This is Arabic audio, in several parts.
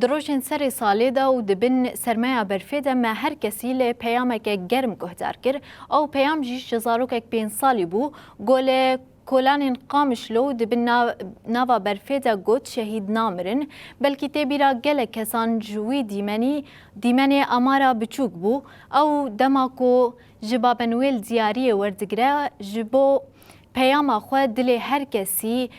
دروژن سری سالی دا و دبن سرمایه برفیده ما هر کسی لی پیامک گرم گهدار کر او پیام جیش جزاروک 5 سالی بو گل کلان قامشلو دبن نوا برفیده گوت شهید نامرن بلکه تبیرا گل کسان جوی دیمنی امارا بچوک بو او دماکو جبابنویل دیاری وردگره جبو پیام خود دل هر کسی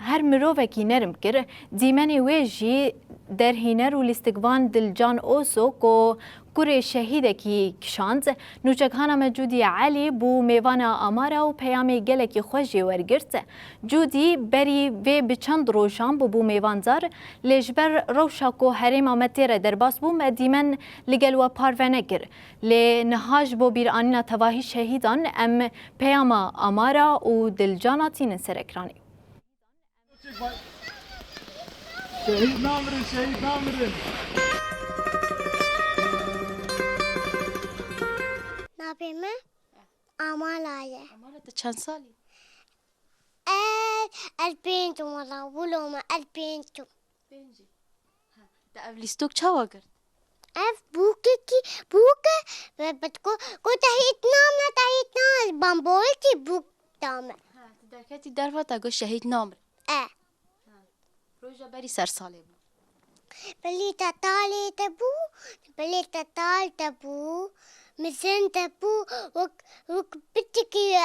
هر مروفکی نرم کر دیمنی ویجی در هینر و لیستگوان دل جان اوسو کو کره شهیده کی کشاند نوچکهانا مجودی علی بو میوانا امارا و پیامی گلکی خوشی ورگرت جودی بری و بچند روشان بو میواندار لجبر روشا کو حریم آمتیر در باس بو مدیمن لگل و پارونه گر لی نهاج بو بیر آنینا تواهی شهیدان ام پیاما امارا و دل جاناتین سر اکرانی شهید نامرن شهید نامرن نابیمه آمال آیه آمالت چند سالی؟ البینتو مالا ولوما البینتو بینجی ده اولیستوک چاوا کرد؟ بوکه کو تهیت نام نه تهیت نام بامبولتی بوک دامه درکتی درفا تا گو شهید نامر روژا بری سر ساله بود بلی تتالی تبو بلی تتال تبو مزن تبو وك بتكي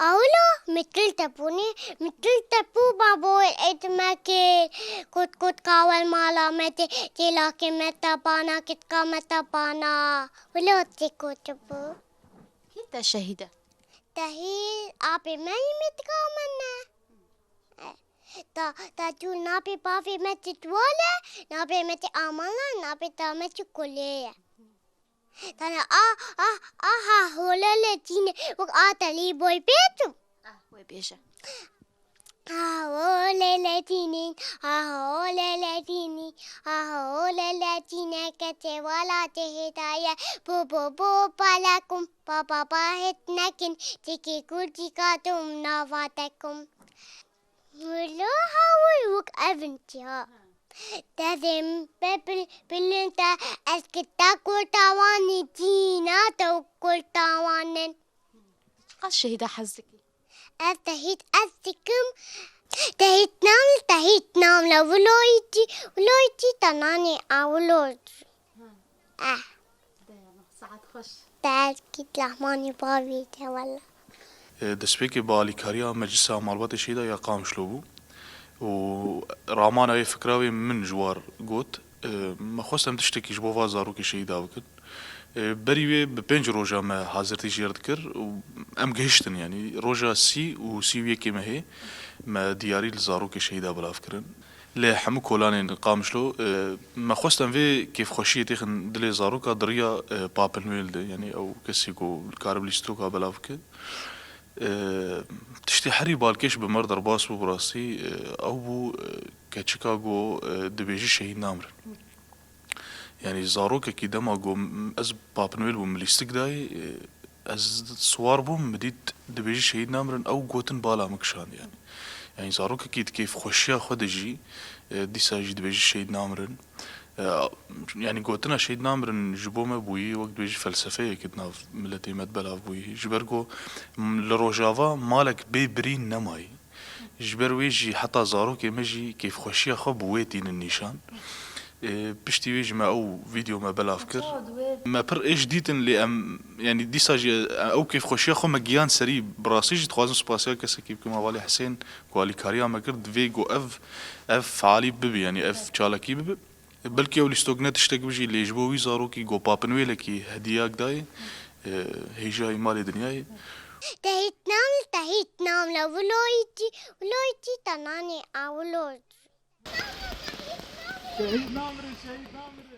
أولا مثل تبوني مثل تبو بابو إدمكي كت كاول مالا متي تلاكي متا بانا كتكا متا بانا ولا تكو تبو كي تا شهيدة؟ تهي أبي ما يمتكا منا تا جول نابي بافي متي تولا نابي متي آمالا نابي تا متي كلية تانا هولا لتيني وك آتالي بوي بيتو وي بيجا هولا لتيني هولا لتيني كتي ولا تهدايا بو بالاكم بابا باهتناكن تكي كل تكاتم نافاتكم ولو هاول وك أفنتي تازم بلنتا اسكتا كل تاواني تينا تو كل تاوانن قاس شهيدة حزكي تهيت أسكم تهيت نام لو ولويتي تناني أولوج ساعات خوش تأكيد لحماني بابي والله دسبيكي باليكاريا مجلس مالبات شهيدة يا قام شلوبو و رامان أي فكراوي من جوار قوت ما خواستم تشتكي جبوفا زاروكي شهيدا وكد بريوي ببنج روجا ما حاضرتي جيرد كر ام جهشتن يعني روجا سي و سي ويكي ما هي ما دياري لزاروكي شهيدا بلا فكرن لا حمو كولاني قامشلو ما خواستم في كيف خوشي تيخن دلي زاروكا دريا بابل نويل يعني او كسيكو الكارب ليستوكا بلا فكر تشتي حري بالكش بمردر باس بو براسي او بو كشيكاغو دبيجي شهيد نامر يعني زاروك كي دما جو از بابنويل ومليستك داي از سوار بو مديد دبيجي شهيد نامرن او جوتن بالا مكشان يعني زاروك كي كيف خوشيا خدجي دي ساجي دبيجي شهيد نامرن يعني قوتنا شهيد نامرن جبوما بوي وقت بيجي فلسفية كدنا ملتي مدبلا بوي جبرقو لروجافا مالك بيبرين نماي جبر ويجي حتى زاروك مجي كيف خوشيا خب ويتين النيشان بشتي ويجي ما او فيديو ما بلا فكر ما بر ايش ديتن اللي ام يعني دي ساجي او كيف خوشيا خو مجيان سري براسيج تخوازن سباسيال كسكيب كما والي حسين قالي كاريا ما كرد فيجو اف عالي ببي يعني اف تشالكي ببي بلكي اولي ستوغنات تشتك بجي اللي يجبوي زاروكي جو بابنويلة كي هدياك داي هيجاي مالي دنياي تهيت نام لو ولويتي تناني أولوج شهید نامرن شهید نامرن